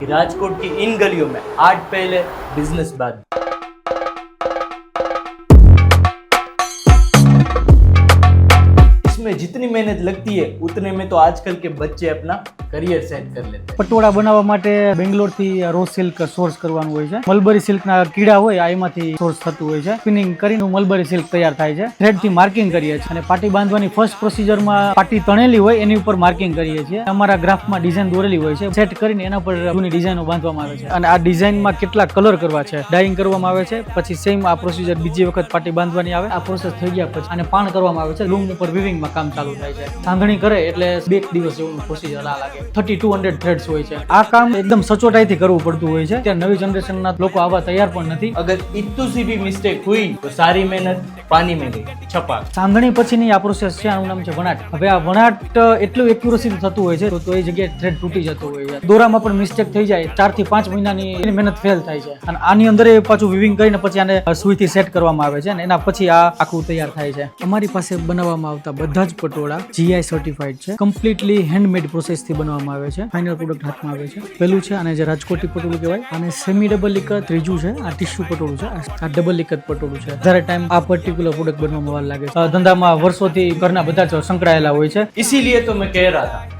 राजकोट की इन गलियों में आर्ट पहले बिजनेस बाद। इसमें जितनी मेहनत लगती है उतने में तो आजकल के बच्चे अपना करियर सेट कर लेते हैं। પટોળા બનાવવા માટે બેંગ્લોર થી રો સિલ્ક સોર્સ કરવાનું હોય છે. મલબરી સિલ્ક ના કીડા હોય એમાંથી સોર્સ થતું હોય છે. સ્પિનિંગ કરીને મલબરી સિલ્ક તૈયાર થાય છે. થ્રેડ થી માર્કિંગ કરીએ છીએ અને પાટી બાંધવાની ફર્સ્ટ પ્રોસિજરમાં પાટી તણેલી હોય એની ઉપર માર્કિંગ કરીએ છીએ. અમારા ગ્રાફમાં ડિઝાઇન દોરેલી હોય છે. સેટ કરીને એના પર જૂની ડિઝાઇનો બાંધવામાં આવે છે અને આ ડિઝાઇનમાં કેટલા કલર કરવા છે, ડાઇંગ કરવામાં આવે છે. પછી સેમ આ પ્રોસિજર બીજી વખત પાટી બાંધવાની આવે. આ પ્રોસેસ થઈ ગયા પછી આને પાણ કરવામાં આવે છે. લૂમ ઉપર વિવિંગમાં કામ ચાલુ થાય છે. સાંધણી કરે એટલે 2 દિવસ જેવું પ્રોસિજર આ લાગે. 3200 થ્રેડ્સ હોય છે. આ કામ એકદમ સચોટાઈથી કરવું પડતું હોય છે. ત્યાં નવી જનરેશનના લોકો આવા તૈયાર પણ નથી. अगर इतनी सी भी मिस्टेक हुई तो सारी मेहनत पानी में गई, छपा। સાંધણી પછીની આ પ્રોસેસ છે, આનું નામ છે વણાટ. હવે આ વણાટ એટલું એક્યુરસી થતું હોય છે તો એ જગ્યાએ થ્રેડ તૂટી જતો હોય છે. દોરામાં પણ મિસ્ટેક થઈ જાય. 4 થી 5 મહિનાની એની મહેનત ફેલ થાય છે અને આની અંદર એ પાછું વિવિંગ કરીને પછી આને સુઈથી સેટ કરવામાં આવે છે અને એના પછી આ આખું તૈયાર થાય છે. અમારી પાસે બનાવવામાં આવતા બધા જ પટોળા GI સર્ટિફાઈડ છે. કમ્પ્લીટલી હેન્ડમેડ પ્રોસેસ થી બનાવવામાં આવે છે. ફાઇનલ પ્રોડક્ટ હાથમાં આવે છે. પેલું છે આને જે રાજકોટી પટોળું કહેવાય. આને સેમી ડબલ ઇકત. ત્રીજું છે આ ટિશ્યુ પટોળું છે. આ ડબલ ઇકત પટોળું છે. વધારે ટાઈમ આ પર્ટિક્યુલર પ્રોડક્ટ બનવામાં વાર લાગે છે. ધંધામાં વર્ષોથી ઘરના બધા જ સંકળાયેલા હોય છે. इसीलिए तो मैं कह रहा था